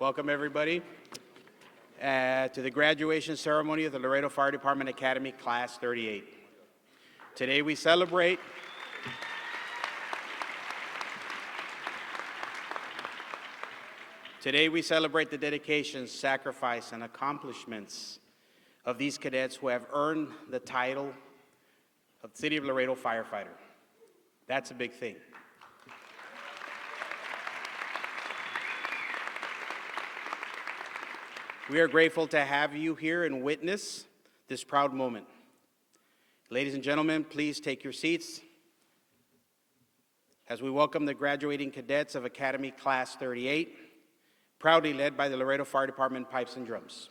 Welcome, everybody, to the graduation ceremony of the Laredo Fire Department Academy Class 38. Today we celebrate the dedication, sacrifice, and accomplishments of these cadets who have earned the title of City of Laredo firefighter. That's a big thing. We are grateful to have you here and witness this proud moment. Ladies and gentlemen, please take your seats as we welcome the graduating cadets of Academy Class 38, proudly led by the Laredo Fire Department Pipes and Drums.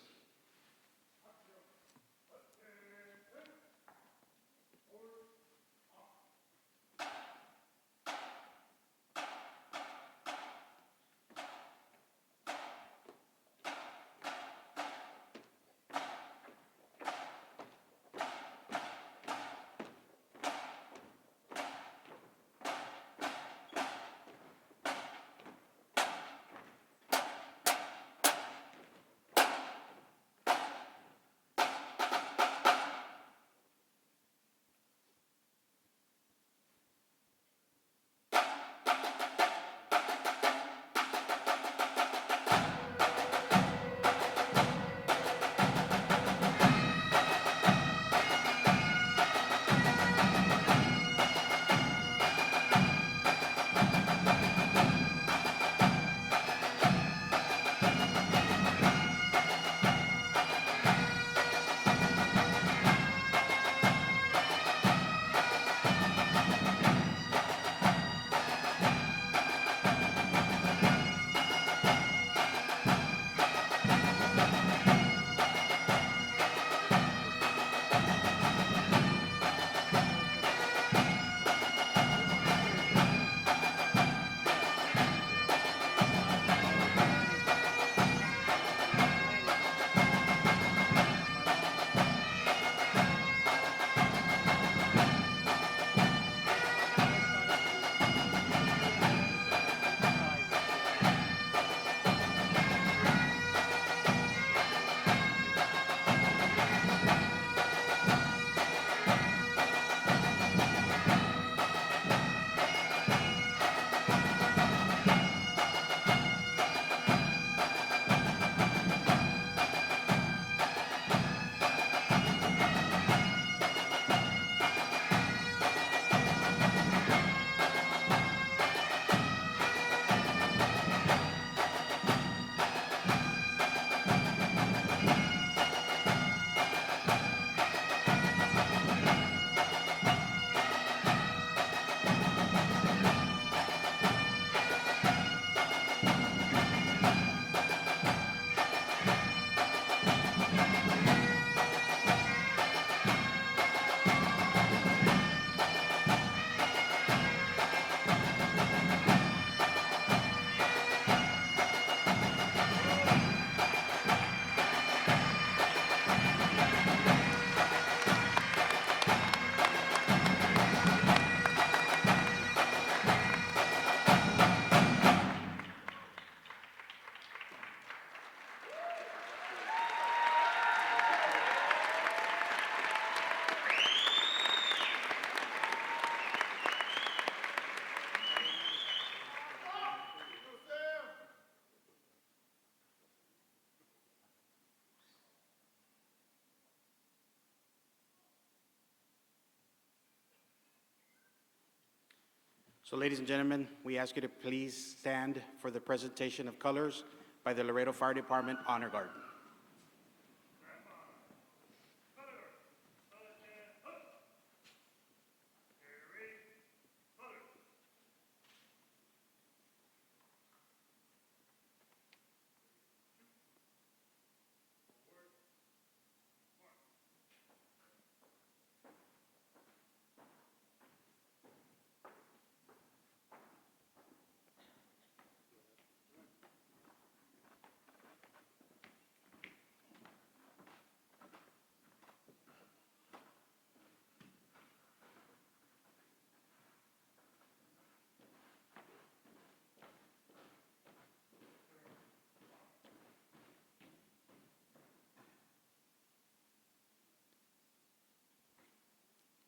So, ladies and gentlemen, we ask you to please stand for the presentation of colors by the Laredo Fire Department Honor Guard.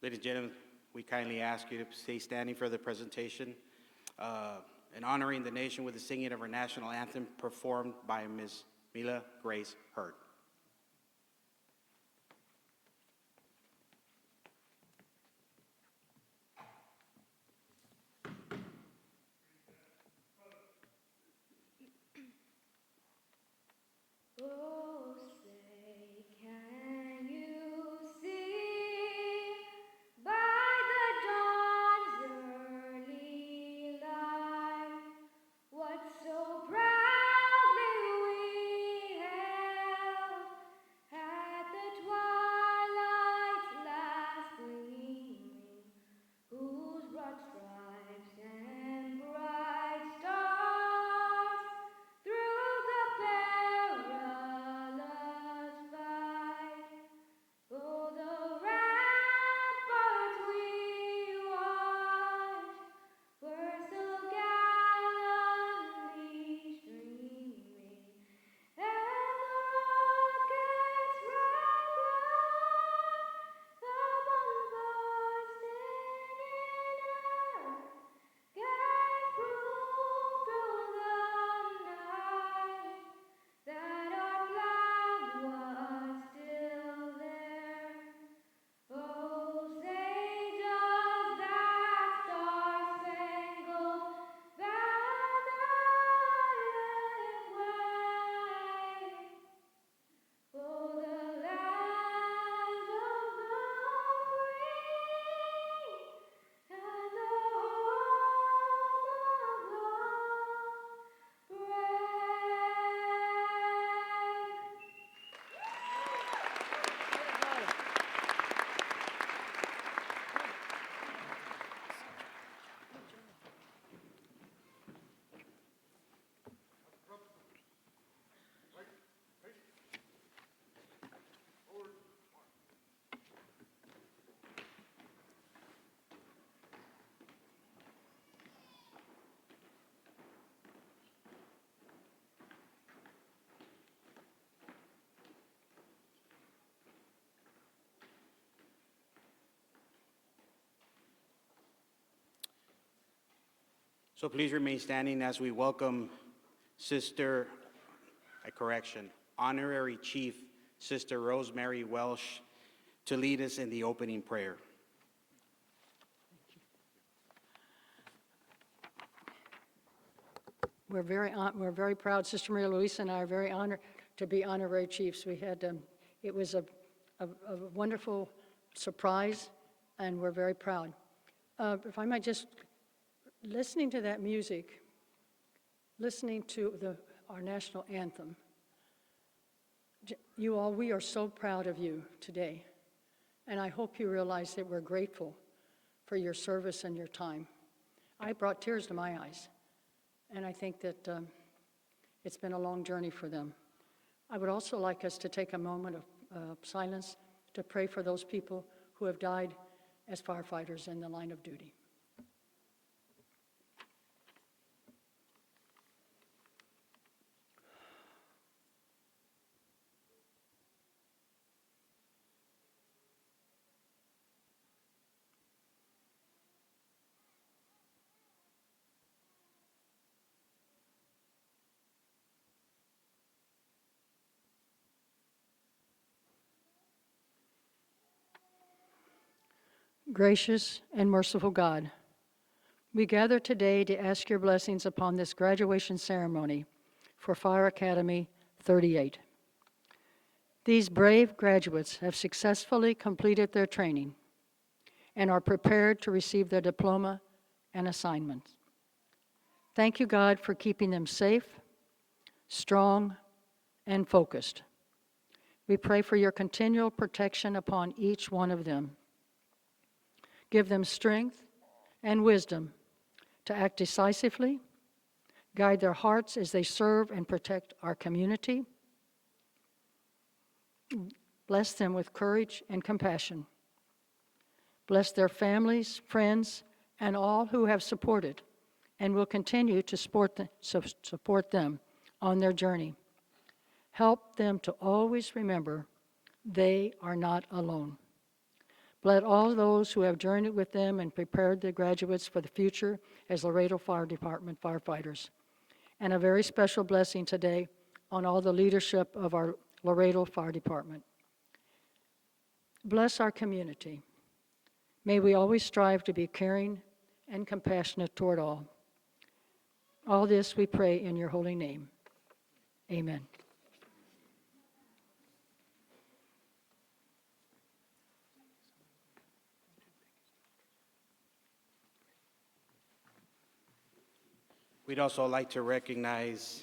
Ladies and gentlemen, we kindly ask you to stay standing for the presentation and honoring the nation with the singing of our national anthem performed by Ms. Mila Grace Hurd. Oh, say, can you see by the dawn's early light what so proudly we hailed at the twilight's last gleaming, whose broad stripes and bright stars through the perilous fight, oh, the ramparts we watched were so gallantly streaming, and the rocket's bright glow, the bombarding in earth, gave proof through the night that our flag was still there. Oh, say does that star-spangled banner yet wave? Oh, the land of the free and the home of the brave. So please remain standing as we welcome Honorary Chief Sister Rosemary Welsh to lead us in the opening prayer. We're very proud. Sister Maria Luisa and I are very honored to be honorary chiefs. It was a wonderful surprise, and we're very proud. If I might just, listening to that music, listening to our national anthem, you all, we are so proud of you today. And I hope you realize that we're grateful for your service and your time. I brought tears to my eyes. And I think that it's been a long journey for them. I would also like us to take a moment of silence to pray for those people who have died as firefighters in the line of duty. Gracious and merciful God, we gather today to ask your blessings upon this graduation ceremony for Fire Academy 38. These brave graduates have successfully completed their training and are prepared to receive their diploma and assignments. Thank you, God, for keeping them safe, strong, and focused. We pray for your continual protection upon each one of them. Give them strength and wisdom to act decisively, guide their hearts as they serve and protect our community. Bless them with courage and compassion. Bless their families, friends, and all who have supported and will continue to support them on their journey. Help them to always remember they are not alone. Bless all those who have journeyed with them and prepared the graduates for the future as Laredo Fire Department firefighters. And a very special blessing today on all the leadership of our Laredo Fire Department. Bless our community. May we always strive to be caring and compassionate toward all. All this we pray in your holy name. Amen. We'd also like to recognize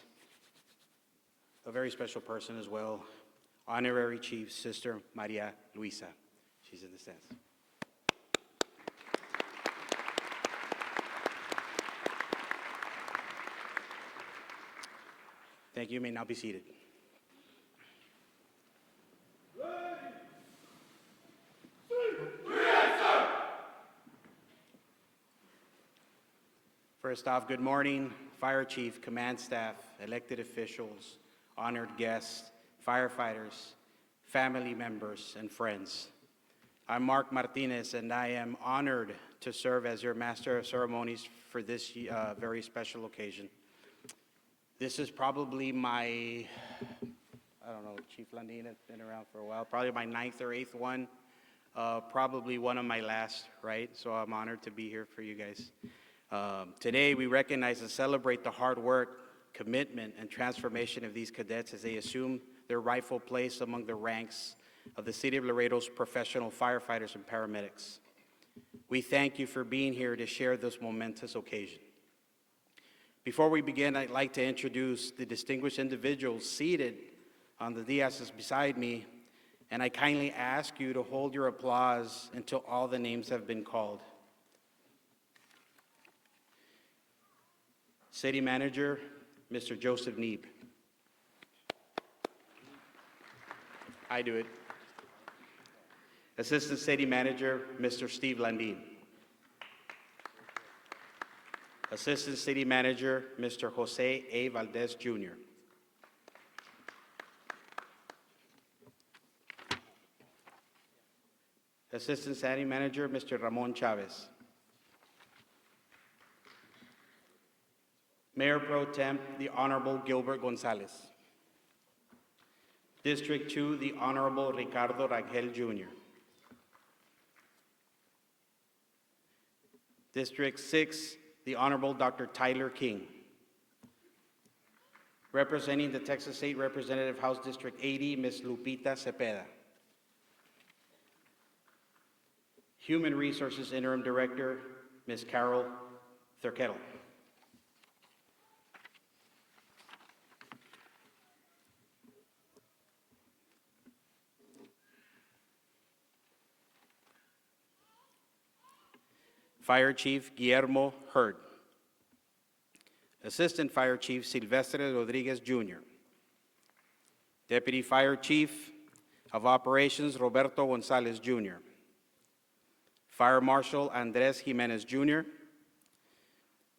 a very special person as well, Honorary Chief Sister Maria Luisa. She's in the stands. Thank you. You may now be seated. First off, good morning, Fire Chief, command staff, elected officials, honored guests, firefighters, family members, and friends. I'm Mark Martinez, and I am honored to serve as your Master of Ceremonies for this very special occasion. This is probably my, I don't know, Chief Landine has been around for a while, probably my 9th or 8th one, probably one of my last, right? So I'm honored to be here for you guys. Today, we recognize and celebrate the hard work, commitment, and transformation of these cadets as they assume their rightful place among the ranks of the City of Laredo's professional firefighters and paramedics. We thank you for being here to share this momentous occasion. Before we begin, I'd like to introduce the distinguished individuals seated on the dais beside me, and I kindly ask you to hold your applause until all the names have been called. City Manager, Mr. Joseph Neeb. I do it. Assistant City Manager, Mr. Steve Landine. Assistant City Manager, Mr. Jose A. Valdez, Jr. Assistant City Manager, Mr. Ramon Chavez. Mayor Pro Tem, the Honorable Gilbert Gonzalez. District 2, the Honorable Ricardo Rangel, Jr. District 6, the Honorable Dr. Tyler King. Representing the Texas State Representative House District 80, Ms. Lupita Cepeda. Human Resources Interim Director, Ms. Carol Thurkettle. Fire Chief Guillermo Hurd. Assistant Fire Chief Silvestre Rodriguez, Jr. Deputy Fire Chief of Operations Roberto Gonzalez, Jr. Fire Marshal Andres Jimenez, Jr.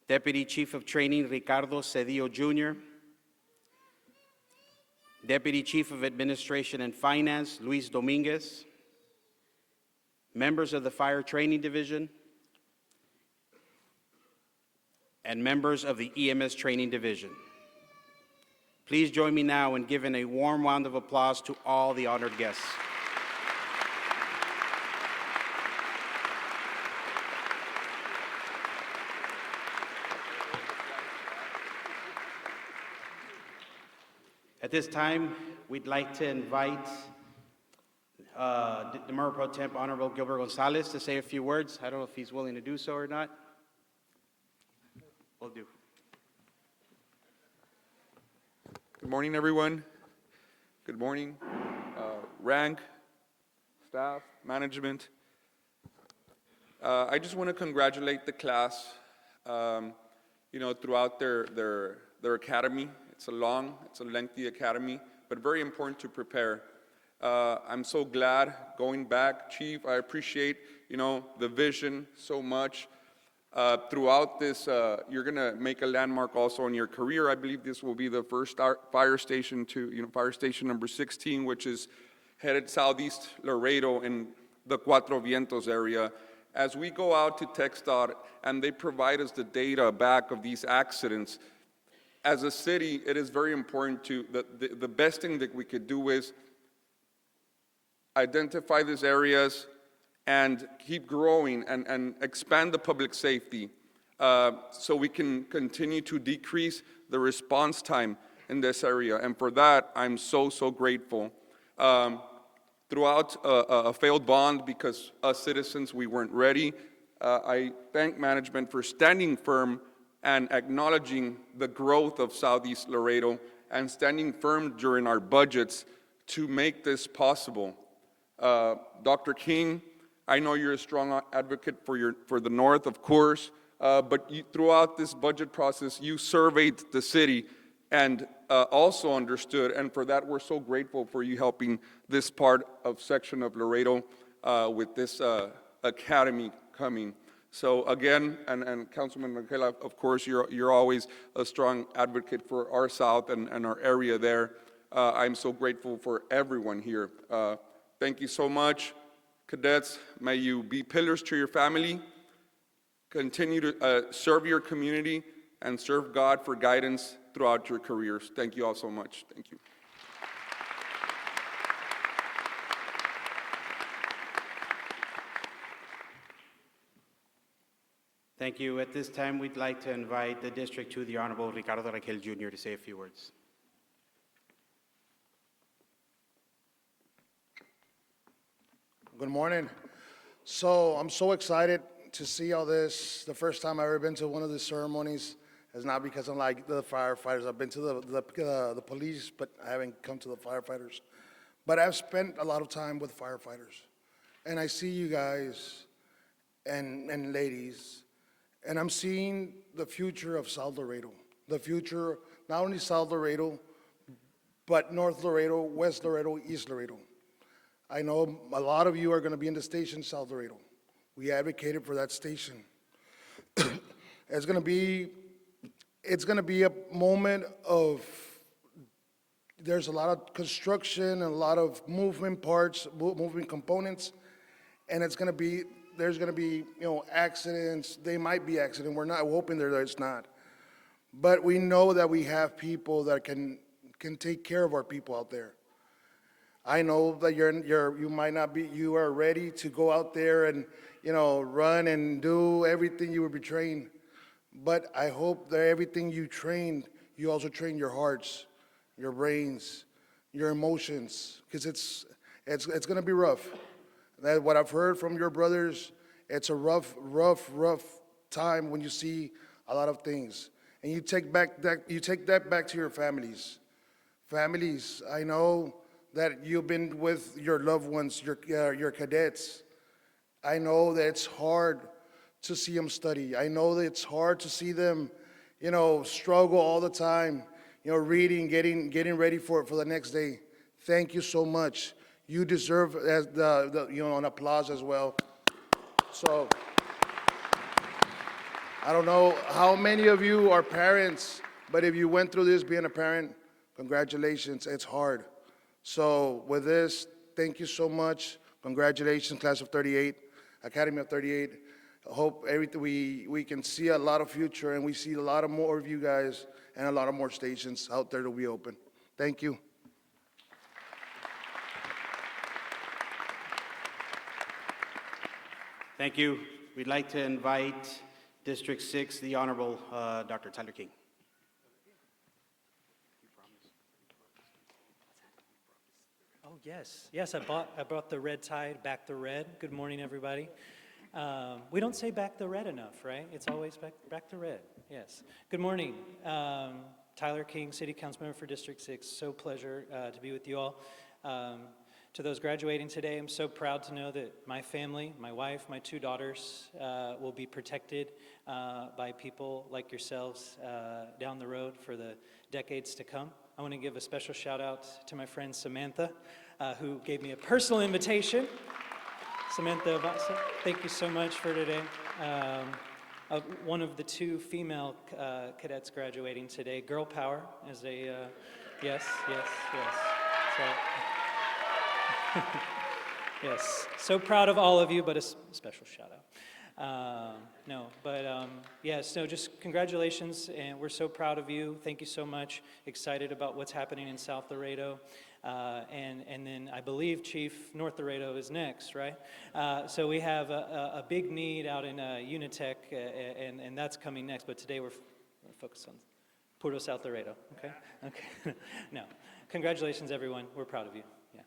Deputy Chief of Training Ricardo Cedillo, Jr. Deputy Chief of Administration and Finance Luis Dominguez. Members of the Fire Training Division, and members of the EMS Training Division. Please join me now in giving a warm round of applause to all the honored guests. At this time, we'd like to invite the Mayor Pro Tem Honorable Gilbert Gonzalez to say a few words. I don't know if he's willing to do so or not. Will do. Good morning, everyone. Good morning, rank, staff, management. I just want to congratulate the class, throughout their academy. It's a lengthy academy, but very important to prepare. I'm so glad going back, Chief. I appreciate, the vision so much. Throughout this, you're going to make a landmark also in your career. I believe this will be the first fire station fire station number 16, which is headed southeast Laredo. And the Cuatro Vientos area. As we go out to TxDOT and they provide us the data back of these accidents, as a city, it is very important the best thing that we could do is identify these areas and keep growing and expand the public safety so we can continue to decrease the response time in this area. And for that, I'm so, so grateful. Throughout a failed bond because us citizens, we weren't ready, I thank management for standing firm and acknowledging the growth of Southeast Laredo and standing firm during our budgets to make this possible. Dr. King, I know you're a strong advocate for the North, of course, but throughout this budget process, you surveyed the city and also understood, and for that, we're so grateful for you helping this section of Laredo with this academy coming. So again, and Councilman Michaela, of course, you're always a strong advocate for our South and our area there. I'm so grateful for everyone here. Thank you so much. Cadets, may you be pillars to your family, continue to serve your community, and serve God for guidance throughout your careers. Thank you all so much. Thank you. Thank you. At this time, we'd like to invite the District 2, the Honorable Ricardo Raquel Jr. to say a few words. Good morning. So I'm so excited to see all this. The first time I've ever been to one of these ceremonies is not because I'm like the firefighters. I've been to the police, but I haven't come to the firefighters. But I've spent a lot of time with firefighters. And I see you guys and ladies, and I'm seeing the future of South Laredo. The future, not only South Laredo, but North Laredo, West Laredo, East Laredo. I know a lot of you are going to be in the station South Laredo. We advocated for that station. It's going to be a moment of, there's a lot of construction and a lot of moving parts, moving components, and there's going to be, accidents. They might be accidents. We're hoping that it's not. But we know that we have people that can take care of our people out there. I know that you might not be, you are ready to go out there and, run and do everything you would be trained. But I hope that everything you trained, you also train your hearts, your brains, your emotions, because it's going to be rough. That what I've heard from your brothers, it's a rough time when you see a lot of things, and you take that back to your families. Families, I know that you've been with your loved ones, your cadets. I know that it's hard to see them study. I know that it's hard to see them, struggle all the time, reading, getting ready for the next day. Thank you so much. You deserve an applause as well. So, I don't know how many of you are parents, but if you went through this being a parent, congratulations, it's hard. So with this, thank you so much. Congratulations, class of 38, Academy of 38. I hope we can see a lot of future, and we see a lot of more of you guys and a lot of more stations out there to be open. Thank you. Thank you. We'd like to invite District 6, the Honorable Dr. Tyler King. Oh, yes, I brought the red tie, back the red. Good morning, everybody. We don't say back the red enough, right? It's always back the red, yes. Good morning. Tyler King, City Council Member for District 6. So pleasure to be with you all. To those graduating today, I'm so proud to know that my family, my wife, my 2 daughters will be protected by people like yourselves down the road for the decades to come. I want to give a special shout out to my friend Samantha, who gave me a personal invitation. Samantha Avasa, thank you so much for today. One of the 2 female cadets graduating today, Girl Power, as a, yes. So, Yes, so proud of all of you, but a special shout out. Yes, no, just congratulations, and we're so proud of you. Thank you so much. Excited about what's happening in South Laredo. And then I believe Chief North Laredo is next, right? So we have a big need out in Unitech, and that's coming next. But today we're focused on Puro South Laredo. Okay. Okay. No, congratulations, everyone. We're proud of you. Yeah.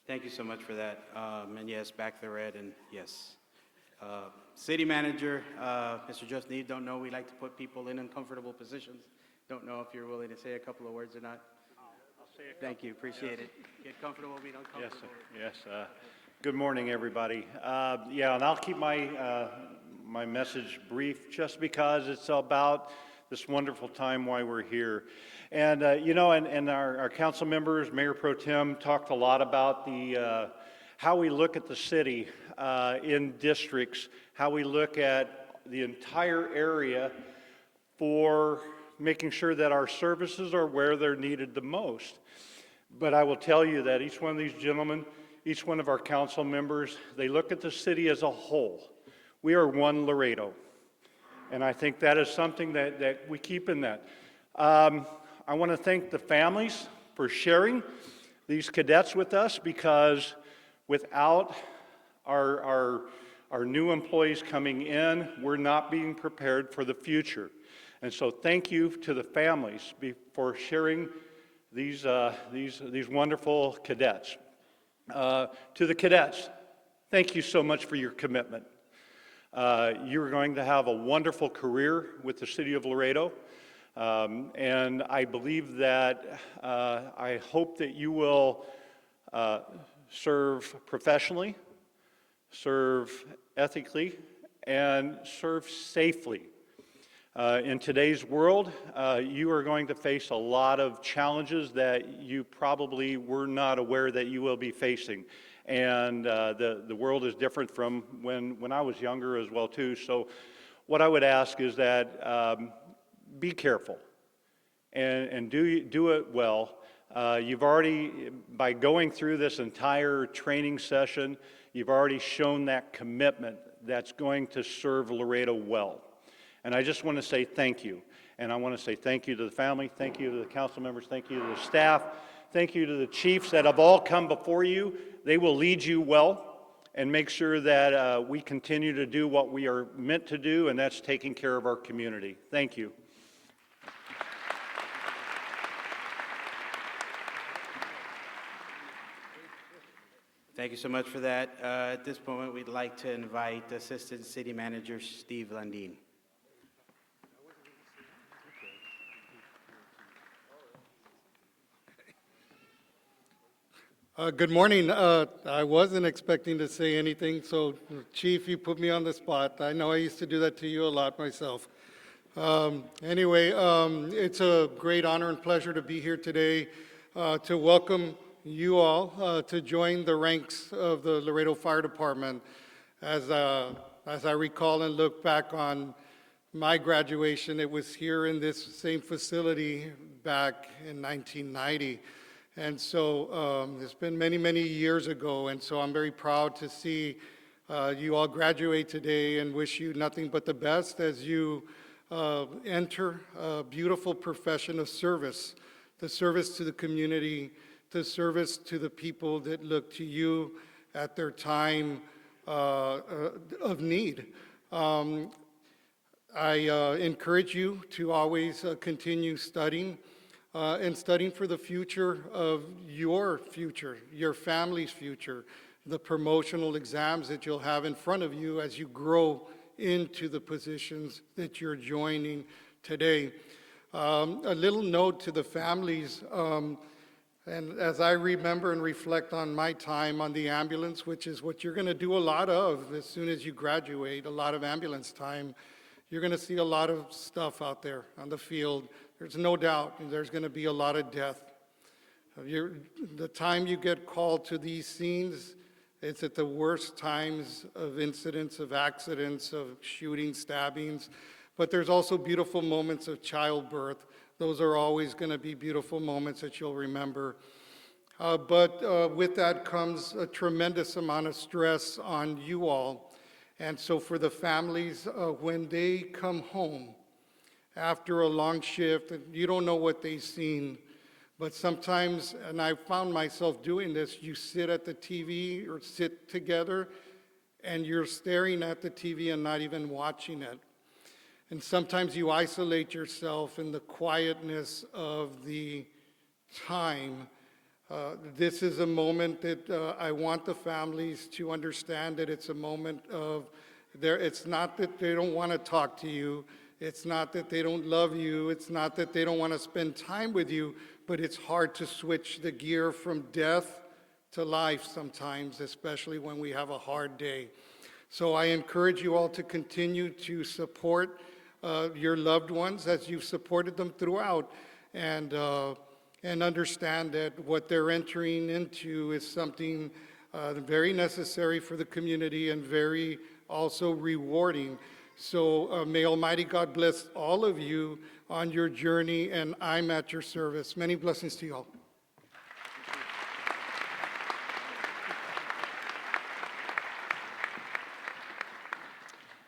Thank you so much for that. And yes, back the red, and yes. City Manager, Mr. Just Need, don't know, we like to put people in uncomfortable positions. Don't know if you're willing to say a couple of words or not. I'll say a Thank you, appreciate it. Get comfortable, be Yes, uncomfortable. sir. Yes. Good morning, everybody. Yeah, and I'll keep my my message brief, just because it's about this wonderful time why we're here. And you know, and our council members, Mayor Pro Tem, talked a lot about the how we look at the city in districts, how we look at the entire area for making sure that our services are where they're needed the most. But I will tell you that each one of these gentlemen, each one of our council members, they look at the city as a whole. We are one Laredo. And I think that is something that we keep in that. I want to thank the families for sharing these cadets with us, because without our new employees coming in, we're not being prepared for the future. And so thank you to the families for sharing these wonderful cadets. To the cadets, thank you so much for your commitment. You're going to have a wonderful career with the city of Laredo. And I believe that, I hope that you will serve professionally, serve ethically, and serve safely. In today's world, you are going to face a lot of challenges that you probably were not aware that you will be facing. And the world is different from when I was younger as well too. So what I would ask is that be careful and do it well. You've already, by going through this entire training session, you've already shown that commitment that's going to serve Laredo well. And I just want to say thank you. And I want to say thank you to the family, thank you to the council members, thank you to the staff, thank you to the chiefs that have all come before you. They will lead you well and make sure that we continue to do what we are meant to do, and that's taking care of our community. Thank you. Thank you so much for that. At this moment, we'd like to invite Assistant City Manager Steve Landine. Good morning. I wasn't expecting to say anything, so Chief, you put me on the spot. I know I used to do that to you a lot myself. It's a great honor and pleasure to be here today to welcome you all to join the ranks of the Laredo Fire Department. As I recall and look back on my graduation, it was here in this same facility back in 1990. And so it's been many, many years ago, and so I'm very proud to see you all graduate today, and wish you nothing but the best as you enter a beautiful profession of service, the service to the community, the service to the people that look to you at their time of need. I encourage you to always continue studying. And studying for the future of your future, your family's future, the promotional exams that you'll have in front of you as you grow into the positions that you're joining today. A little note to the families, and as I remember and reflect on my time on the ambulance, which is what you're going to do a lot of as soon as you graduate, a lot of ambulance time, you're going to see a lot of stuff out there on the field. There's no doubt there's going to be a lot of death. The time you get called to these scenes, it's at the worst times of incidents, of accidents, of shooting, stabbings. But there's also beautiful moments of childbirth. Those are always going to be beautiful moments that you'll remember. But with that comes a tremendous amount of stress on you all. And so for the families, when they come home after a long shift, and you don't know what they've seen, but sometimes, and I found myself doing this, you sit at the TV or sit together and you're staring at the TV and not even watching it. And sometimes you isolate yourself in the quietness of the time. This is a moment that I want the families to understand that it's a moment of it's not that they don't want to talk to you. It's not that they don't love you. It's not that they don't want to spend time with you, but it's hard to switch the gear from death to life sometimes, especially when we have a hard day. So I encourage you all to continue to support your loved ones as you've supported them throughout, and understand that what they're entering into is something very necessary for the community and very also rewarding. So may Almighty God bless all of you on your journey, and I'm at your service. Many blessings to you all.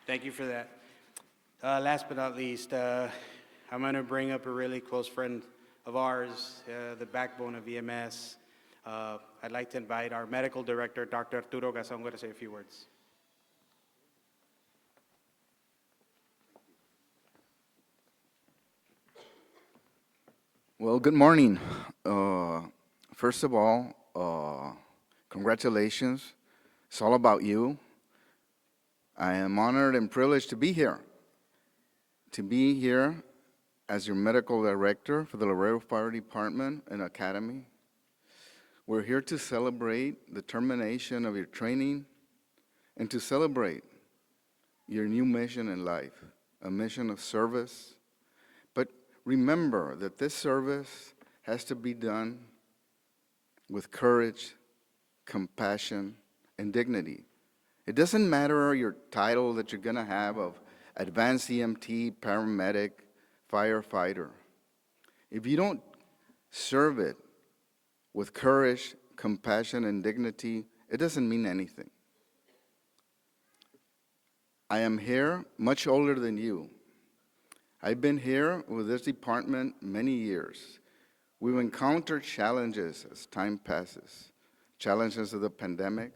Thank you for that. Last but not least, I'm going to bring up a really close friend of ours, the backbone of EMS. I'd like to invite our medical director, Dr. Arturo Gasongua, to say a few words. Well, good morning. First of all, congratulations. It's all about you. I am honored and privileged to be here as your medical director for the Laredo Fire Department and Academy. We're here to celebrate the termination of your training and to celebrate your new mission in life, a mission of service. But remember that this service has to be done with courage, compassion, and dignity. It doesn't matter your title that you're going to have of advanced EMT, paramedic, firefighter. If you don't serve it with courage, compassion, and dignity, it doesn't mean anything. I am here much older than you. I've been here with this department many years. We've encountered challenges as time passes, challenges of the pandemic.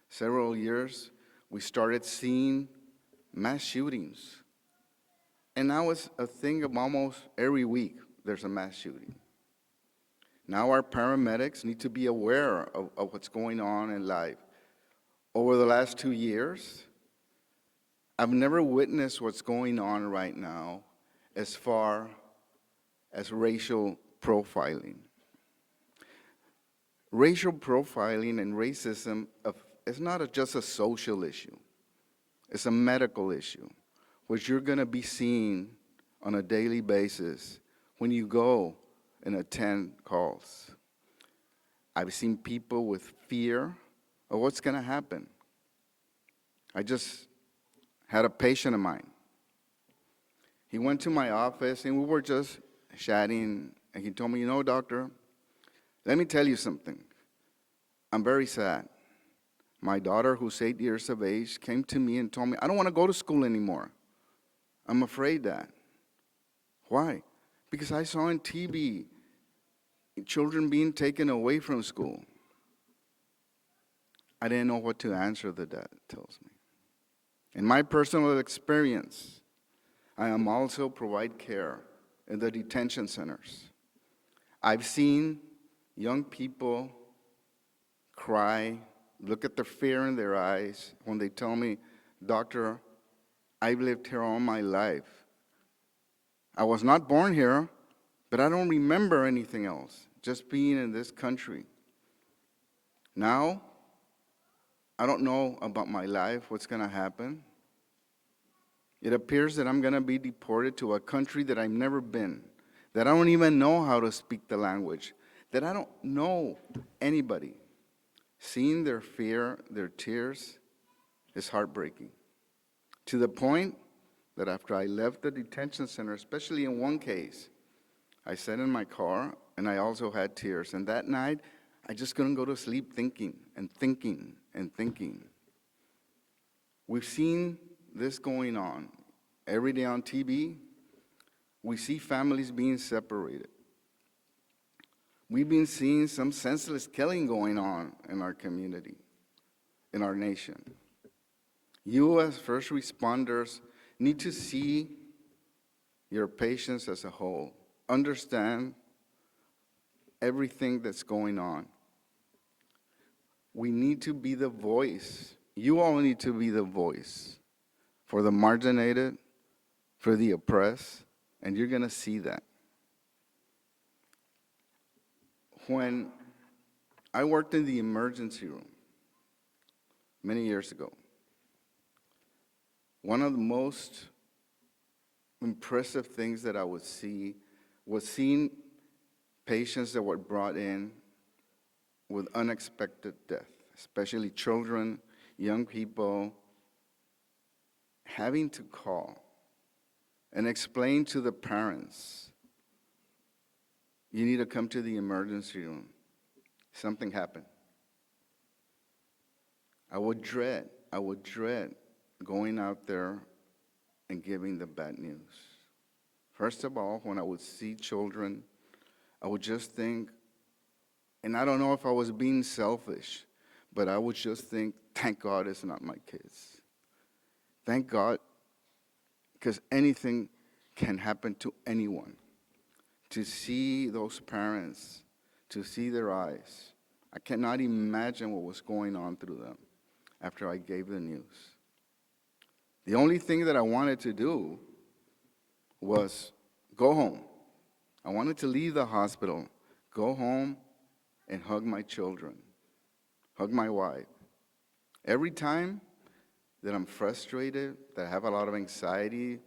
Several years, we started seeing mass shootings. And now it's a thing of almost every week there's a mass shooting. Now our paramedics need to be aware of what's going on in life. Over the last 2 years, I've never witnessed what's going on right now as far as racial profiling. Racial profiling and racism is not just a social issue. It's a medical issue, which you're going to be seeing on a daily basis when you go and attend calls. I've seen people with fear of what's going to happen. I just had a patient of mine. He went to my office and we were just chatting, and he told me, doctor, let me tell you something. I'm very sad. My daughter, who's 8 years of age, came to me and told me, I don't want to go to school anymore. I'm afraid that. Why? Because I saw on TV children being taken away from school. I didn't know what to answer, the dad tells me. In my personal experience, I am also provide care in the detention centers. I've seen young people cry, look at the fear in their eyes when they tell me, doctor, I've lived here all my life. I was not born here, but I don't remember anything else, just being in this country. Now, I don't know about my life, what's going to happen. It appears that I'm going to be deported to a country that I've never been, that I don't even know how to speak the language, that I don't know anybody. Seeing their fear, their tears, is heartbreaking. To the point that after I left the detention center, especially in one case, I sat in my car and I also had tears. And that night, I just couldn't go to sleep thinking and thinking and thinking. We've seen this going on every day on TV. We see families being separated. We've been seeing some senseless killing going on in our community, in our nation. You as first responders need to see your patients as a whole, understand everything that's going on. We need to be the voice. You all need to be the voice for the marginated, for the oppressed, and you're going to see that. When I worked in the emergency room many years ago, one of the most impressive things that I would see was seeing patients that were brought in with unexpected death, especially children, young people, having to call and explain to the parents, you need to come to the emergency room. Something happened. I would dread going out there and giving the bad news. First of all, when I would see children, I would just think, and I don't know if I was being selfish, but I would just think, thank God it's not my kids. Thank God, because anything can happen to anyone. To see those parents, to see their eyes, I cannot imagine what was going on through them after I gave the news. The only thing that I wanted to do was go home. I wanted to leave the hospital, go home and hug my children, hug my wife. Every time that I'm frustrated, that I have a lot of anxiety,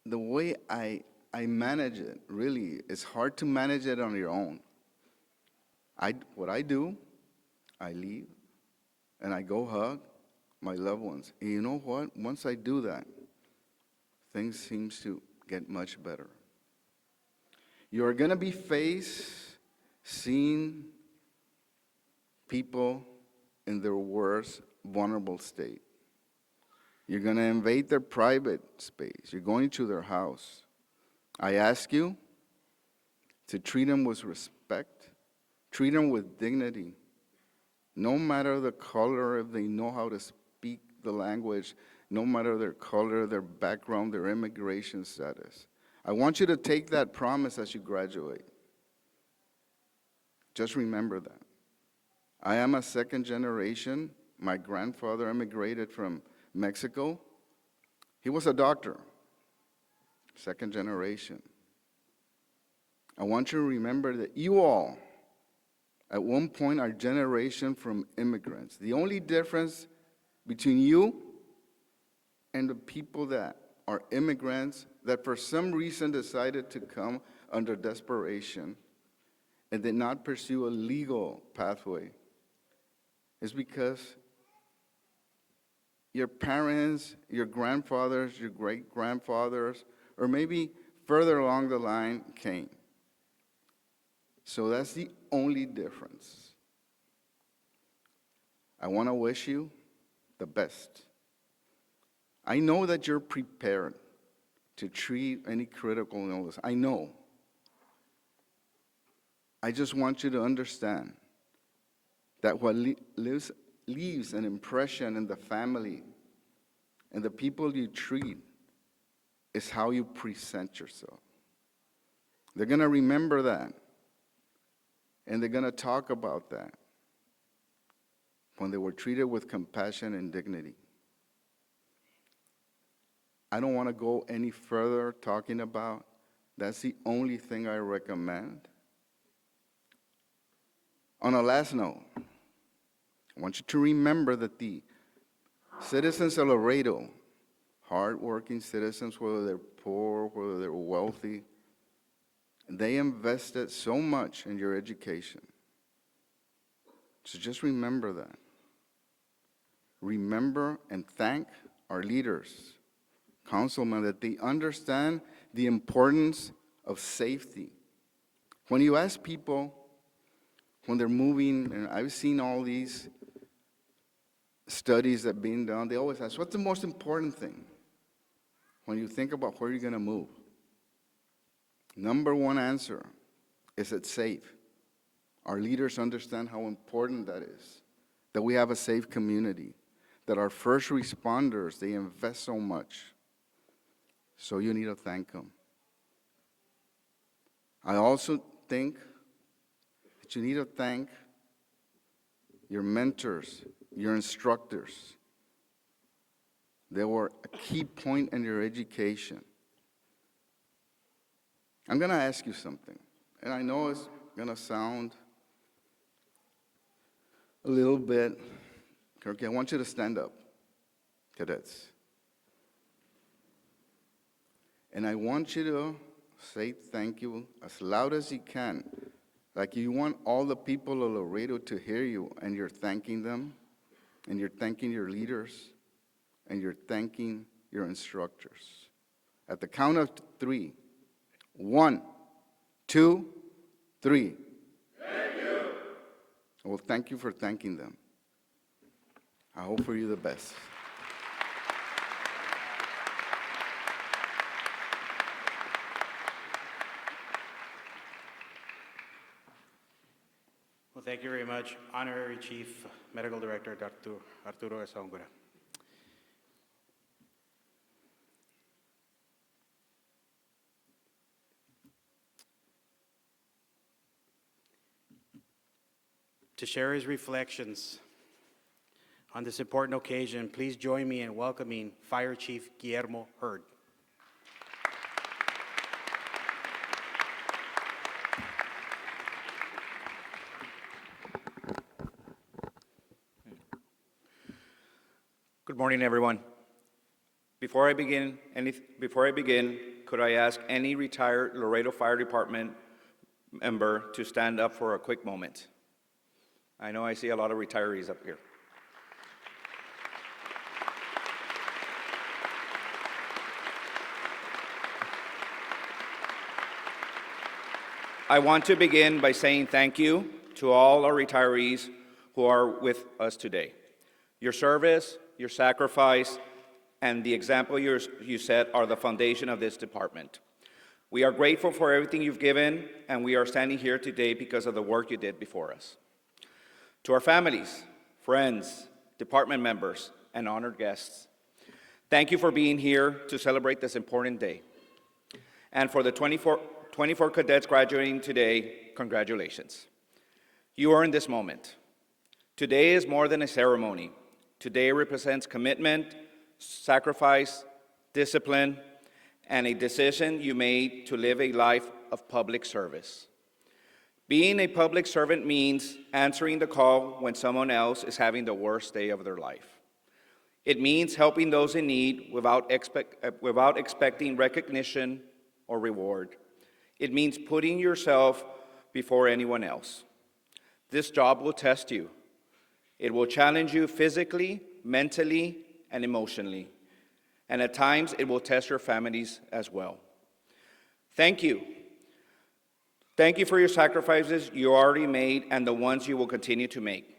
the way I manage it, really, it's hard to manage it on your own. What I do, I leave and I go hug my loved ones. And you know what? Once I do that, things seem to get much better. You are going to be seeing people in their worst vulnerable state. You're going to invade their private space. You're going to their house. I ask you to treat them with respect, treat them with dignity, no matter the color, if they know how to speak the language, no matter their color, their background, their immigration status. I want you to take that promise as you graduate. Just remember that. I am a second generation. My grandfather immigrated from Mexico. He was a doctor, second generation. I want you to remember that you all, at one point, are generation from immigrants. The only difference between you and the people that are immigrants that for some reason decided to come under desperation and did not pursue a legal pathway is because your parents, your grandfathers, your great-grandfathers, or maybe further along the line came. So that's the only difference. I want to wish you the best. I know that you're prepared to treat any critical illness. I know. I just want you to understand that what leaves an impression in the family and the people you treat is how you present yourself. They're going to remember that, and they're going to talk about that when they were treated with compassion and dignity. I don't want to go any further talking about. That's the only thing I recommend. On a last note, I want you to remember that the citizens of Laredo, hardworking citizens, whether they're poor, whether they're wealthy, they invested so much in your education. So just remember that. Remember and thank our leaders, councilmen, that they understand the importance of safety. When you ask people, when they're moving, and I've seen all these studies that are being done, they always ask, what's the most important thing when you think about where you're going to move? Number one answer is it's safe. Our leaders understand how important that is, that we have a safe community, that our first responders, they invest so much. So you need to thank them. I also think that you need to thank your mentors, your instructors. They were a key point in your education. I'm going to ask you something, and I know it's going to sound a little bit, okay, I want you to stand up, cadets. And I want you to say thank you as loud as you can, like you want all the people of Laredo to hear you, and you're thanking them, and you're thanking your leaders, and you're thanking your instructors. At the count of 3, 1, 2, 3. Thank you. Well, thank you for thanking them. I hope for you the best. Well, thank you very much, Honorary Chief Medical Director Dr. Arturo Esongura. To share his reflections on this important occasion, please join me in welcoming Fire Chief Guillermo Hurd. Good morning, everyone. Before I begin, could I ask any retired Laredo Fire Department member to stand up for a quick moment? I know I see a lot of retirees up here. I want to begin by saying thank you to all our retirees who are with us today. Your service, your sacrifice, and the example you set are the foundation of this department. We are grateful for everything you've given, and we are standing here today because of the work you did before us. To our families, friends, department members, and honored guests, thank you for being here to celebrate this important day. And for the 24 cadets graduating today, congratulations. You are in this moment. Today is more than a ceremony. Today represents commitment, sacrifice, discipline, and a decision you made to live a life of public service. Being a public servant means answering the call when someone else is having the worst day of their life. It means helping those in need without expecting recognition or reward. It means putting yourself before anyone else. This job will test you. It will challenge you physically, mentally, and emotionally. And at times, it will test your families as well. Thank you. Thank you for your sacrifices you already made and the ones you will continue to make.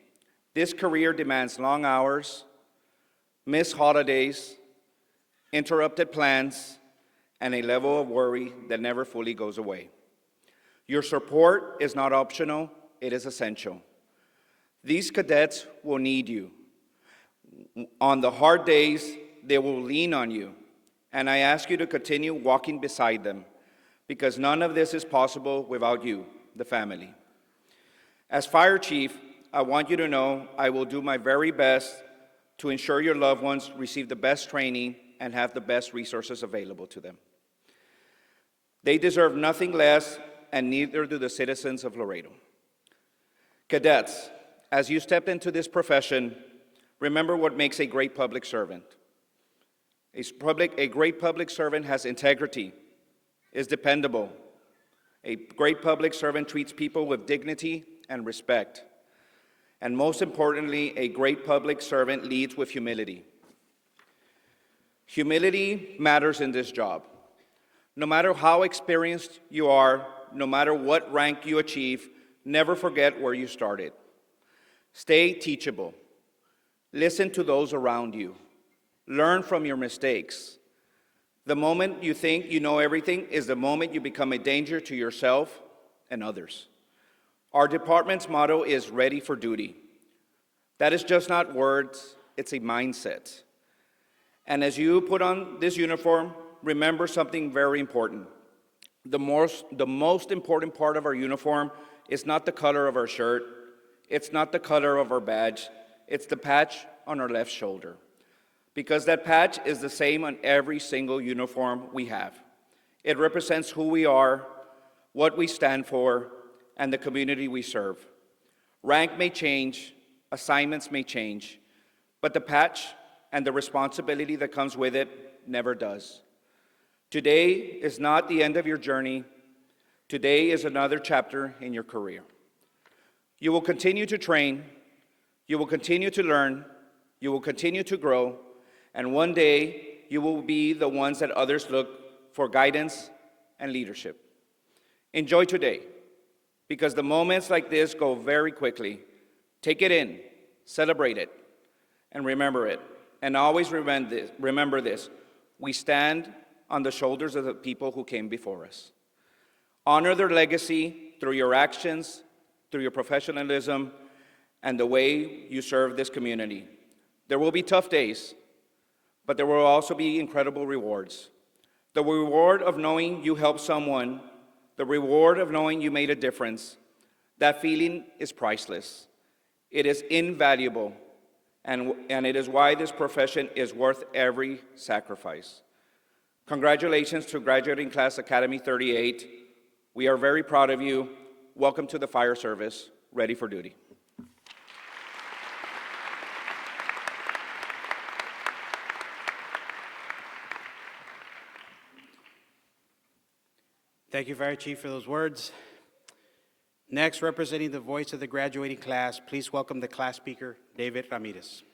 This career demands long hours, missed holidays, interrupted plans, and a level of worry that never fully goes away. Your support is not optional, it is essential. These cadets will need you. On the hard days, they will lean on you, and I ask you to continue walking beside them, because none of this is possible without you, the family. As Fire Chief, I want you to know I will do my very best to ensure your loved ones receive the best training and have the best resources available to them. They deserve nothing less, and neither do the citizens of Laredo. Cadets, as you step into this profession, remember what makes a great public servant. A great public servant has integrity, is dependable. A great public servant treats people with dignity and respect. And most importantly, a great public servant leads with humility. Humility matters in this job. No matter how experienced you are, no matter what rank you achieve, never forget where you started. Stay teachable. Listen to those around you. Learn from your mistakes. The moment you think you know everything is the moment you become a danger to yourself and others. Our department's motto is ready for duty. That is just not words, it's a mindset. And as you put on this uniform, remember something very important. The most important part of our uniform is not the color of our shirt, it's not the color of our badge, it's the patch on our left shoulder. Because that patch is the same on every single uniform we have. It represents who we are, what we stand for, and the community we serve. Rank may change, assignments may change, but the patch and the responsibility that comes with it never does. Today is not the end of your journey. Today is another chapter in your career. You will continue to train, you will continue to learn, you will continue to grow, and one day you will be the ones that others look for guidance and leadership. Enjoy today, because the moments like this go very quickly. Take it in, celebrate it, and remember it. And always remember this. We stand on the shoulders of the people who came before us. Honor their legacy through your actions, through your professionalism, and the way you serve this community. There will be tough days, but there will also be incredible rewards. The reward of knowing you helped someone, the reward of knowing you made a difference, that feeling is priceless. It is invaluable, and it is why this profession is worth every sacrifice. Congratulations to graduating class Academy 38. We are very proud of you. Welcome to the fire service. Ready for duty. Thank you, Fire Chief, for those words. Next, representing the voice of the graduating class, please welcome the class speaker, David Ramirez.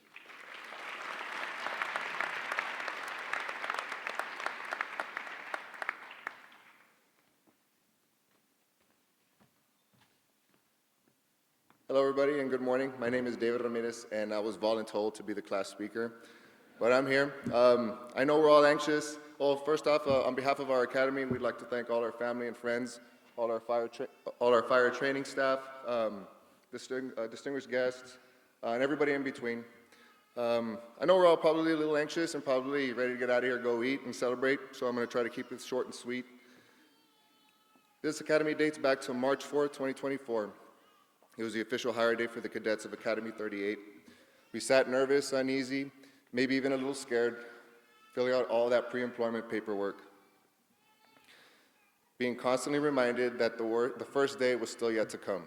Hello, everybody, and good morning. My name is David Ramirez, and I was voluntold to be the class speaker, but I'm here. I know we're all anxious. Well, first off, on behalf of our academy, we'd like to thank all our family and friends, all our fire training staff, distinguished guests, and everybody in between. I know we're all probably a little anxious and probably ready to get out of here, go eat, and celebrate, so I'm going to try to keep it short and sweet. This academy dates back to March 4th, 2024. It was the official hire day for the cadets of Academy 38. We sat nervous, uneasy, maybe even a little scared, filling out all that pre-employment paperwork, being constantly reminded that the first day was still yet to come.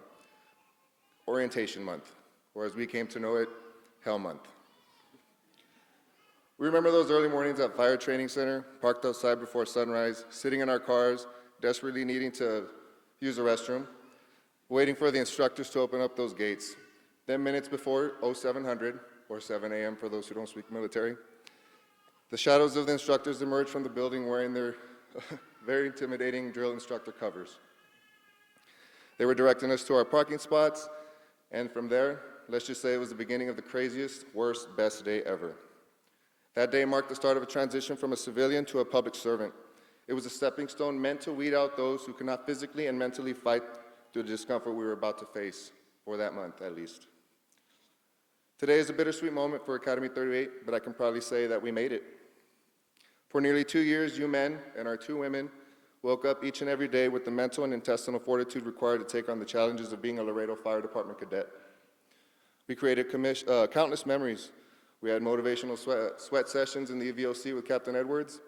Orientation month, or as we came to know it, Hell Month. We remember those early mornings at Fire Training Center, parked outside before sunrise, sitting in our cars, desperately needing to use the restroom, waiting for the instructors to open up those gates. Then minutes before 0700, or 7 a.m. for those who don't speak military, the shadows of the instructors emerged from the building wearing their very intimidating drill instructor covers. They were directing us to our parking spots, and from there, let's just say it was the beginning of the craziest, worst, best day ever. That day marked the start of a transition from a civilian to a public servant. It was a stepping stone meant to weed out those who could not physically and mentally fight through the discomfort we were about to face, for that month at least. Today is a bittersweet moment for Academy 38, but I can proudly say that we made it. For nearly 2 years, you men and our 2 women woke up each and every day with the mental and intestinal fortitude required to take on the challenges of being a Laredo Fire Department cadet. We created countless memories. We had motivational sweat sessions in the VOC with Captain Edwards.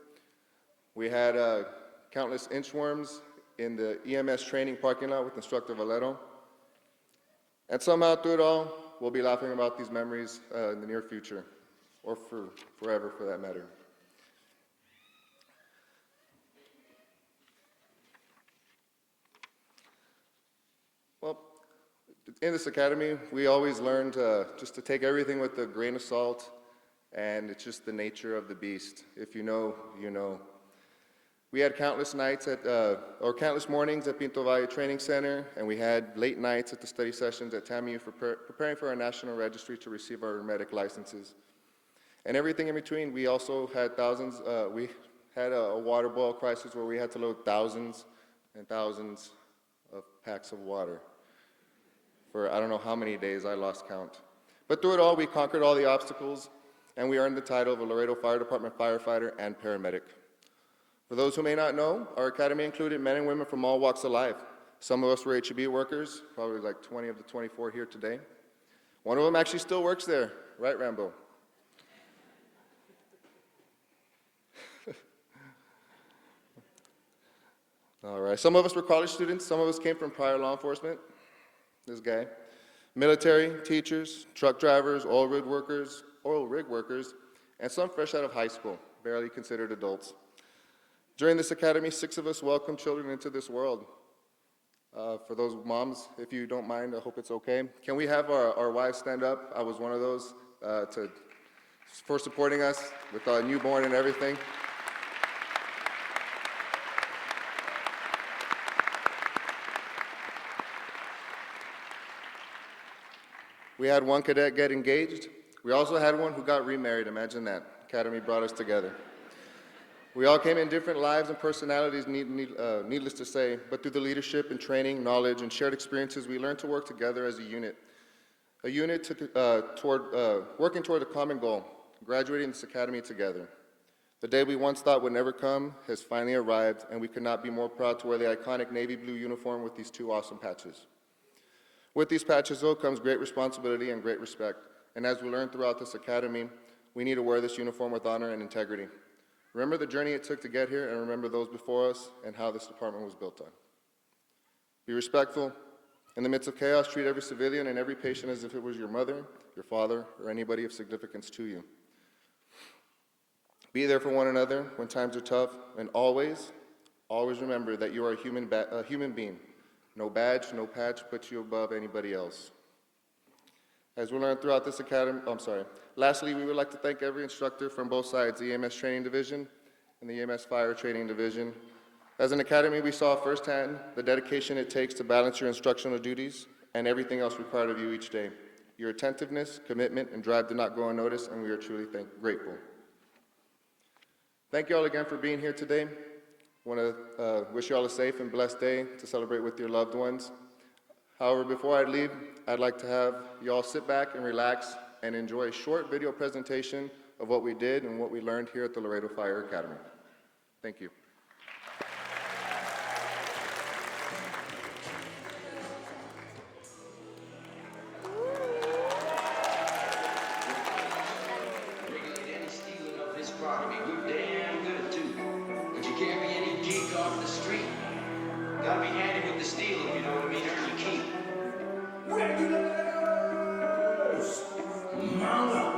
We had countless inchworms in the EMS training parking lot with Instructor Laredo. And somehow through it all, we'll be laughing about these memories in the near future, or for forever for that matter. Well, in this academy, we always learned just to take everything with a grain of salt and it's just the nature of the beast. If you know, you know. We had countless nights or countless mornings at Pinto Valle Training Center, and we had late nights at the study sessions at TAMU for preparing for our national registry to receive our medic licenses. And everything in between, we also had we had a water boil crisis where we had to load thousands and thousands of packs of water for I don't know how many days, I lost count. But through it all, we conquered all the obstacles, and we earned the title of a Laredo Fire Department firefighter and paramedic. For those who may not know, our academy included men and women from all walks of life. Some of us were HEB workers, probably like 20 of the 24 here today. One of them actually still works there, right, Rambo? All right, some of us were college students, some of us came from prior law enforcement, this guy. Military, teachers, truck drivers, oil rig workers, and some fresh out of high school, barely considered adults. During this academy, 6 of us welcomed children into this world. For those moms, if you don't mind, I hope it's okay. Can we have our wives stand up? I was one of those for supporting us with our newborn and everything. We had one cadet get engaged. We also had one who got remarried. Imagine that. Academy brought us together. We all came in different lives and personalities, needless to say, but through the leadership and training, knowledge, and shared experiences, we learned to work together as a unit working toward a common goal, graduating this academy together. The day we once thought would never come has finally arrived, and we could not be more proud to wear the iconic navy blue uniform with these 2 awesome patches. With these patches, though, comes great responsibility and great respect, and as we learned throughout this academy, we need to wear this uniform with honor and integrity. Remember the journey it took to get here, and remember those before us and how this department was built on. Be respectful. In the midst of chaos, treat every civilian and every patient as if it was your mother, your father, or anybody of significance to you. Be there for one another when times are tough, and always remember that you are a human being. No badge, no patch puts you above anybody else. As we learned throughout this academy, Lastly, we would like to thank every instructor from both sides, the EMS Training Division and the EMS Fire Training Division. As an academy, we saw firsthand the dedication it takes to balance your instructional duties and everything else required of you each day. Your attentiveness, commitment, and drive did not go unnoticed, and we are truly grateful. Thank you all again for being here today. I want to wish you all a safe and blessed day to celebrate with your loved ones. However, before I leave, I'd like to have you all sit back and relax and enjoy a short video presentation of what we did and what we learned here at the Laredo Fire Academy. Thank you. Regulate any stealing of this property. We're damn good too. But you carry any geek off the street, gotta be handy with the steel, if you know what I mean. Earn your keep. Regulators! Mount up!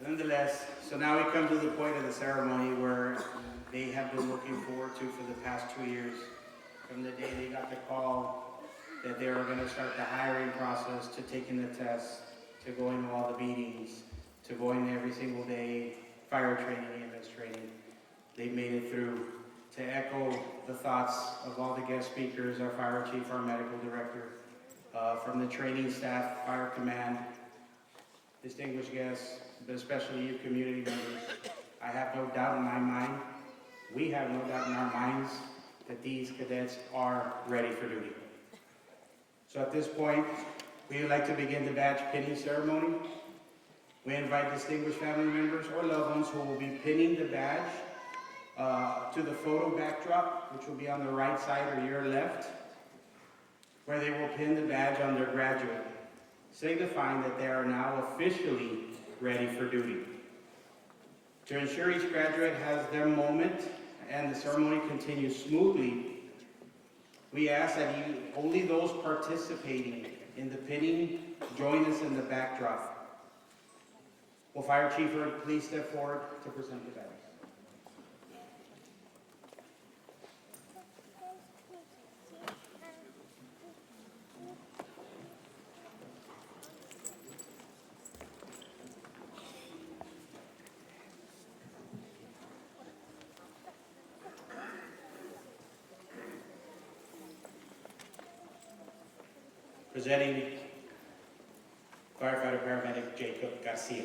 Nonetheless, so now we come to the point of the ceremony where they have been looking forward to for the past 2 years. From the day they got the call that they were going to start the hiring process, to taking the tests, to going to all the meetings, to going every single day, fire training, EMS training. They've made it through. To echo the thoughts of all the guest speakers, our fire chief, our medical director, from the training staff, fire command, distinguished guests, but especially you community members, I have no doubt in my mind, we have no doubt in our minds that these cadets are ready for duty. So at this point, we would like to begin the badge pinning ceremony. We invite distinguished family members or loved ones who will be pinning the badge to the photo backdrop, which will be on the right side or your left, where they will pin the badge on their graduate, signifying that they are now officially ready for duty. To ensure each graduate has their moment and the ceremony continues smoothly, we ask that only those participating in the pinning join us in the backdrop. Will Fire Chief please step forward to present the badge? Presenting firefighter paramedic Jacob Garcia.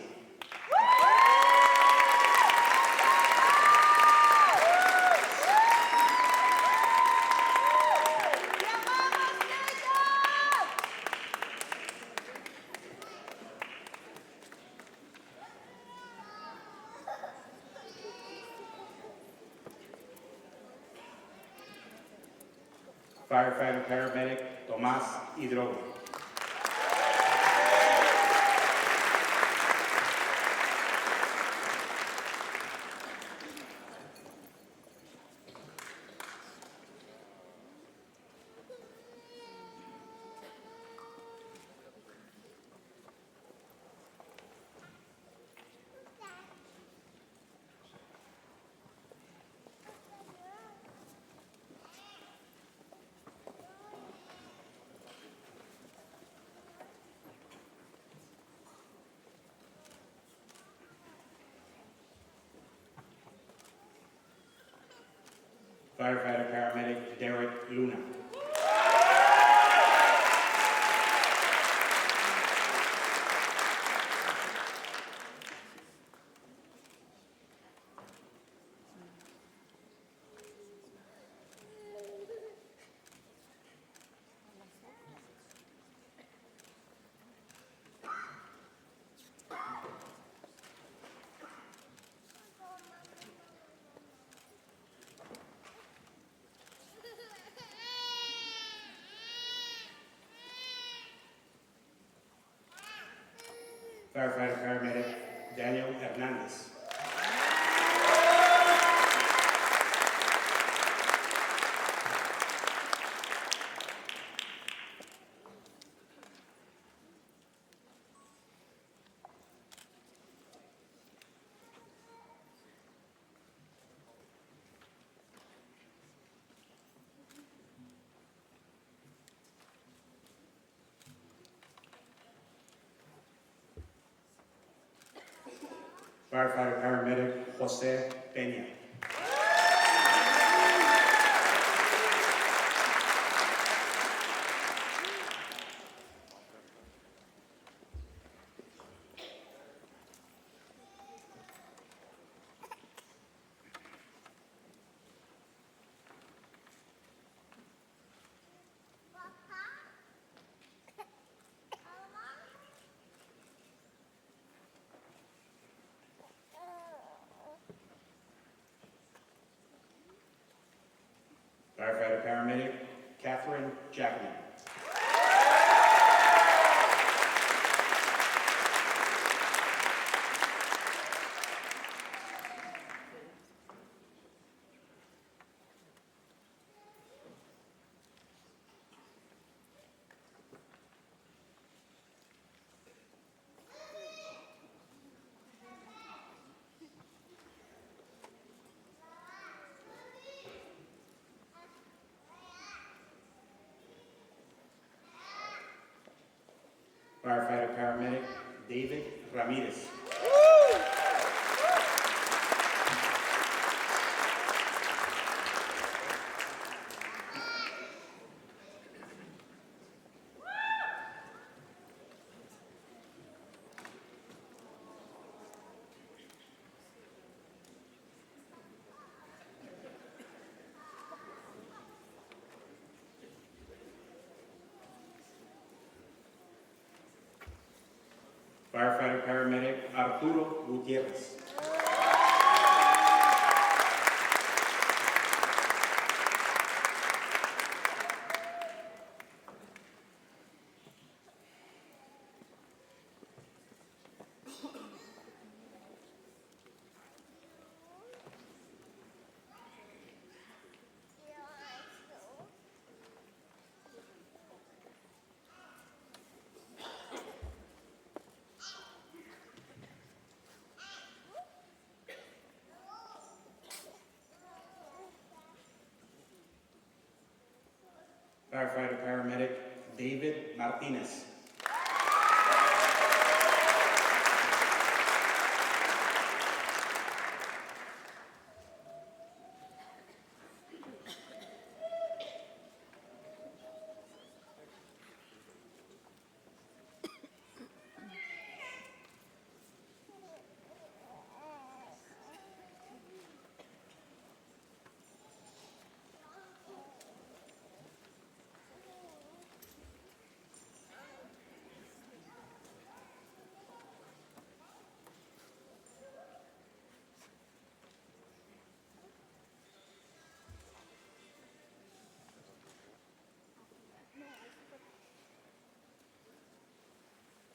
Firefighter paramedic Tomás Hidrogo. Firefighter paramedic Derek Luna. Firefighter paramedic Daniel Hernandez. Firefighter paramedic Jose Peña. Firefighter paramedic Catherine Jackman. Firefighter Paramedic David Ramirez. Firefighter Paramedic Arturo Gutierrez. Firefighter Paramedic David Martinez.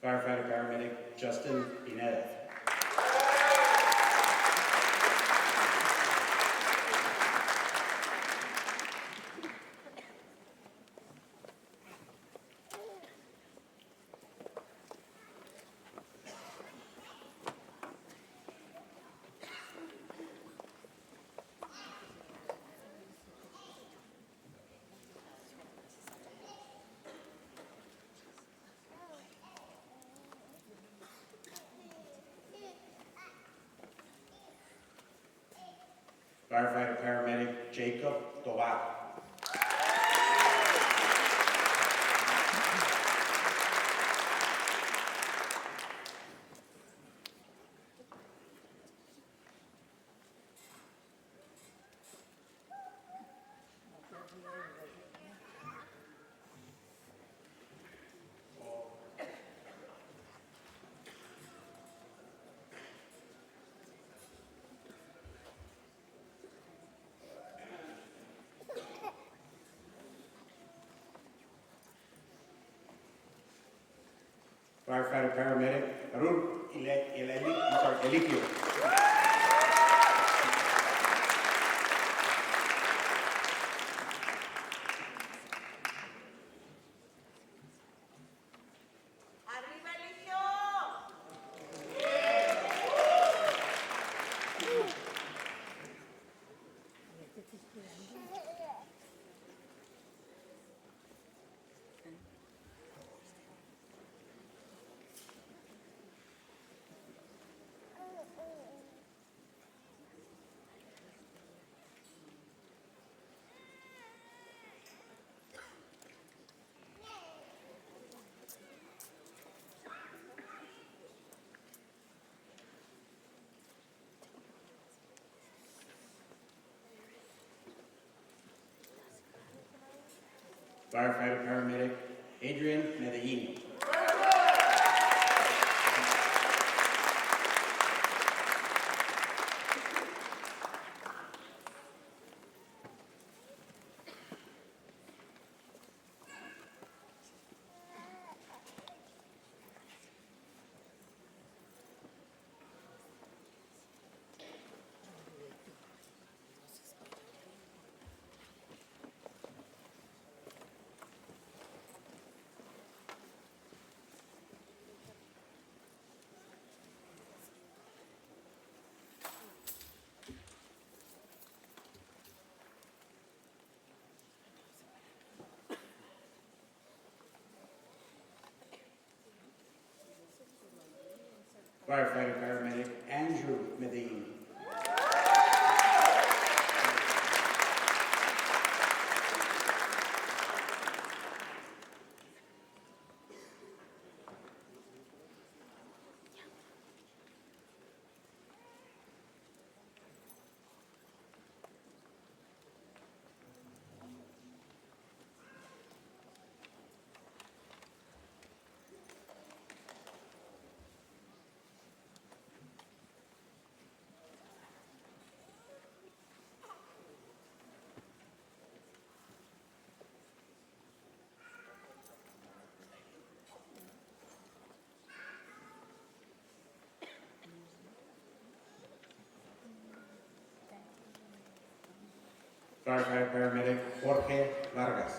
Firefighter Paramedic Justin Pineda. Firefighter Paramedic Jacob Tovar. Firefighter Paramedic Arun Eligio. Firefighter Paramedic Adrian Medellin. Firefighter Paramedic Andrew Medine. Firefighter Paramedic Jorge Vargas.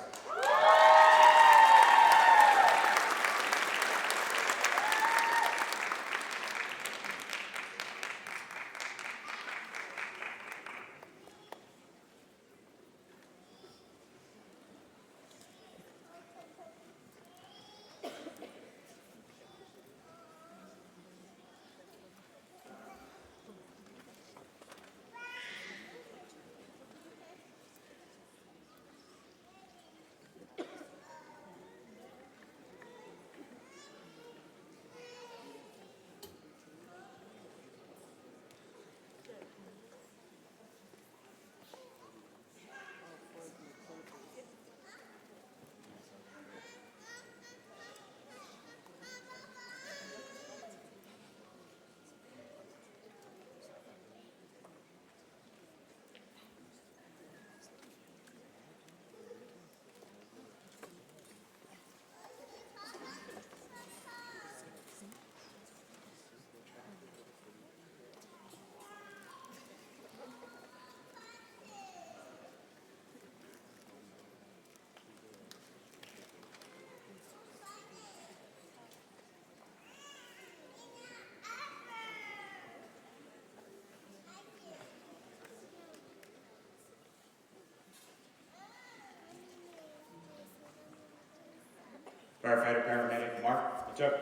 Firefighter Paramedic Mark Matuk.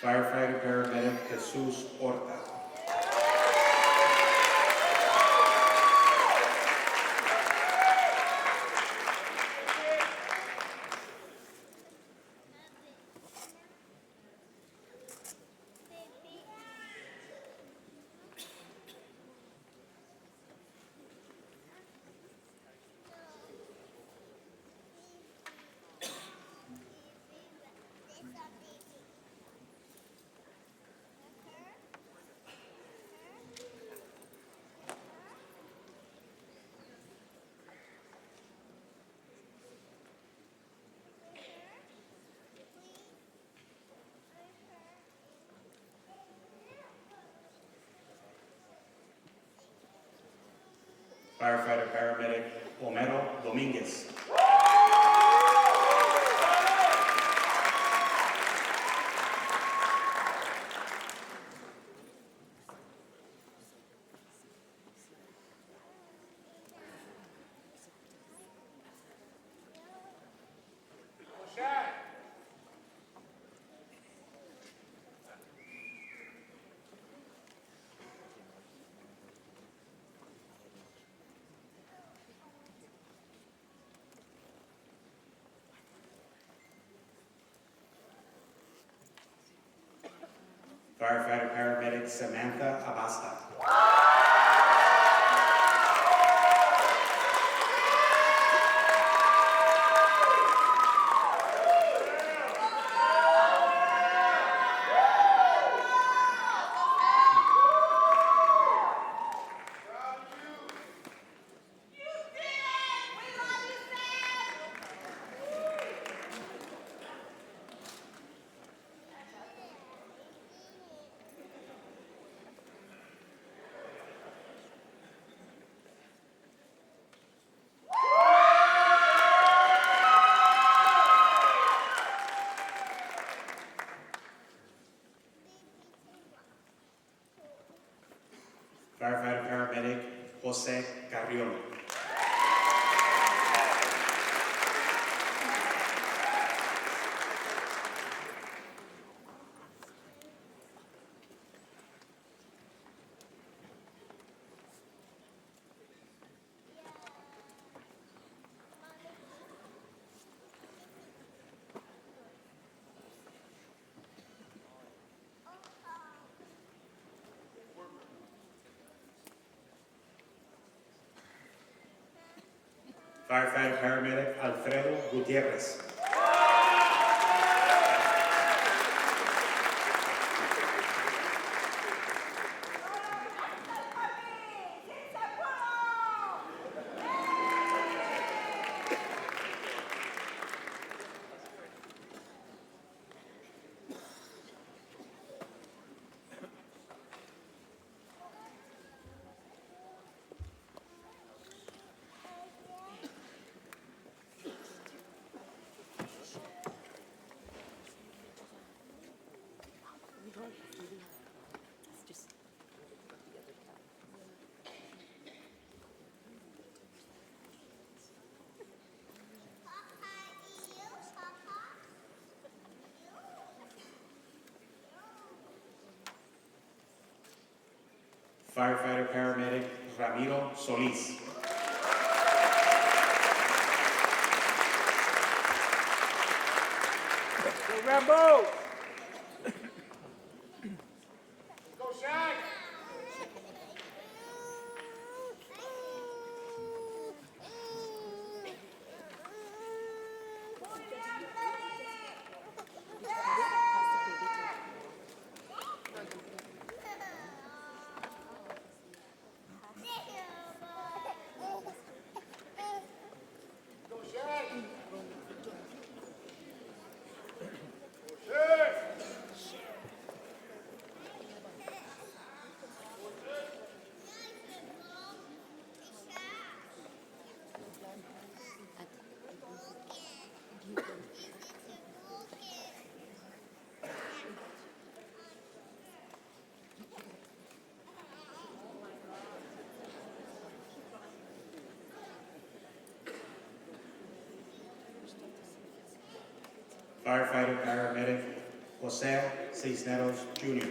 Firefighter Paramedic Jesus Horta. Firefighter Paramedic Homero Dominguez. Firefighter Paramedic Samantha Abasta. Firefighter Paramedic Jose Carrion. Firefighter Paramedic Alfredo Gutierrez. Firefighter Paramedic Ramiro Solis. Rambo! Firefighter Paramedic Jose Cisneros Jr.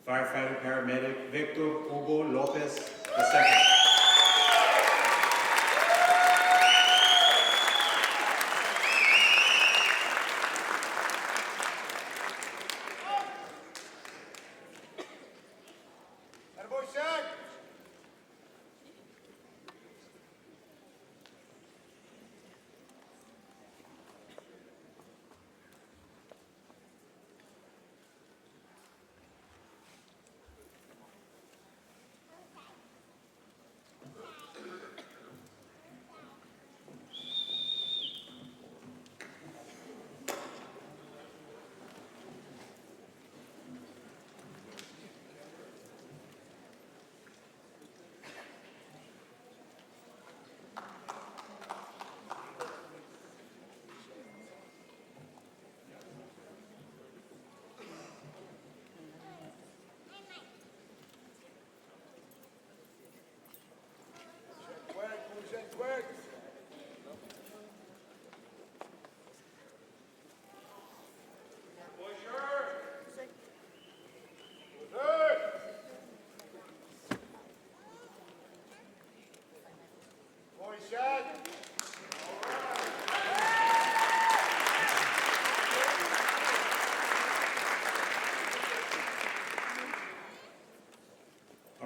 Firefighter Paramedic Victor Hugo Lopez II.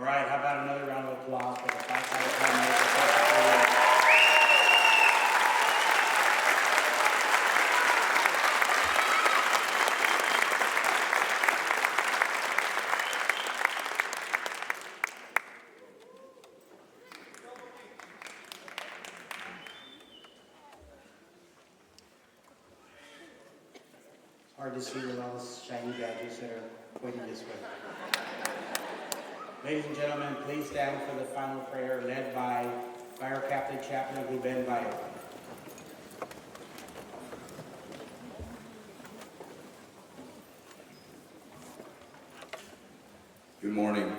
All right, how about another round of applause for the firefighter paramedics of Class of 38? It's hard to see with all the shiny badges that are pointing this way. Ladies and gentlemen, please stand for the final prayer led by Fire Captain Chaplain Ruben Bayo. Good morning.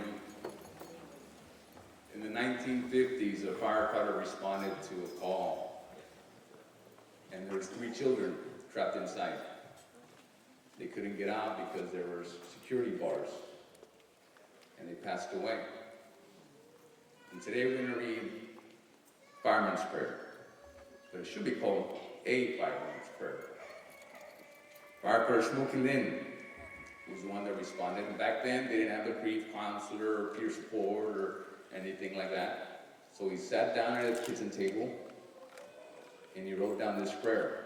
In the 1950s, a firefighter responded to a call, and there was 3 children trapped inside. They couldn't get out because there were security bars, and they passed away. And today we're going to read Fireman's Prayer, but it should be called a Fireman's Prayer. Firefighter Smokey Lynn was the one that responded, and back then they didn't have the grief counselor or peer support or anything like that. So he sat down at his kitchen table and he wrote down this prayer.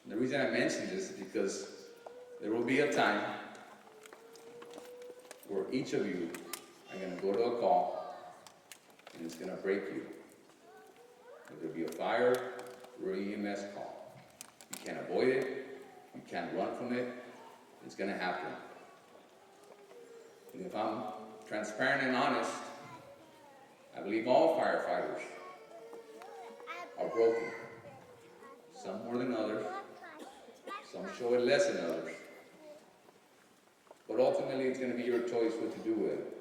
And the reason I mention this is because there will be a time where each of you are going to go to a call and it's going to break you. Whether it be a fire or an EMS call. You can't avoid it. You can't run from it. It's going to happen. And if I'm transparent and honest, I believe all firefighters are broken. Some more than others. Some show it less than others. But ultimately, it's going to be your choice what to do with it.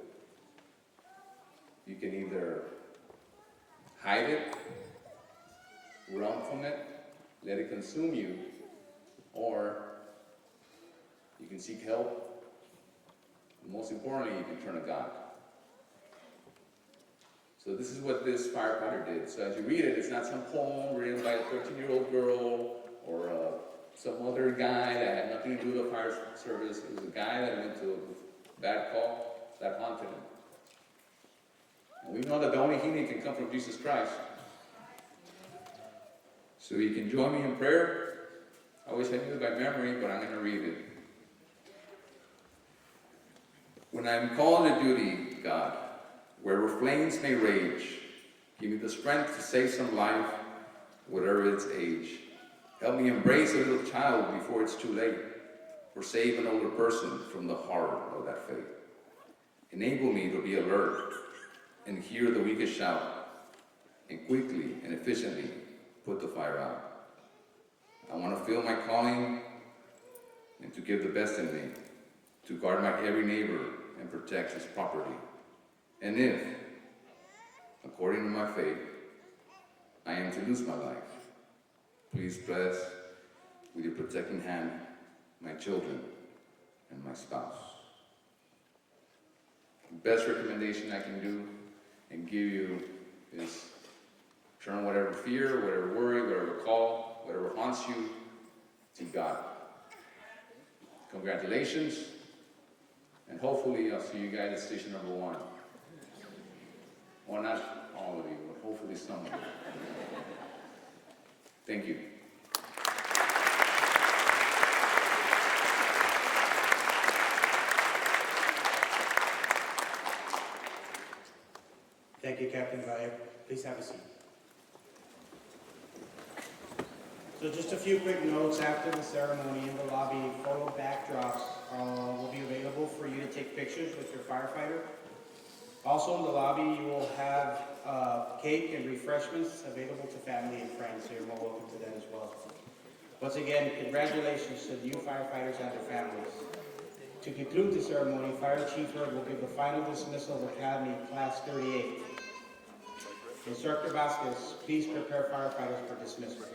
You can either hide it, run from it, let it consume you, or you can seek help. And most importantly, you can turn to God. So this is what this firefighter did. So as you read it, it's not some poem written by a 13-year-old girl or some other guy that had nothing to do with the fire service. It was a guy that went to a bad call that haunted him. And we know that the only healing can come from Jesus Christ. So you can join me in prayer. I wish I knew it by memory, but I'm going to read it. When I am called to duty, God, wherever flames may rage, give me the strength to save some life, whatever its age. Help me embrace a little child before it's too late, or save an older person from the horror of that fate. Enable me to be alert and hear the weakest shout, and quickly and efficiently put the fire out. I want to feel my calling and to give the best in me, to guard my every neighbor and protect his property. And if, according to my faith, I am to lose my life, please bless with your protecting hand my children and my spouse. The best recommendation I can do and give you is turn whatever fear, whatever worry, whatever call, whatever haunts you to God. Congratulations, and hopefully I'll see you guys at station number 1. Well, not all of you, but hopefully some of you. Thank you. Thank you, Captain Bayo. Please have a seat. So just a few quick notes after the ceremony. In the lobby, photo backdrops will be available for you to take pictures with your firefighter. Also in the lobby, you will have cake and refreshments available to family and friends, so you're more welcome to that as well. Once again, congratulations to the new firefighters and their families. To conclude the ceremony, Fire Chief Hurd will give the final dismissal of Academy Class 38. Instructor Vasquez, please prepare firefighters for dismissal.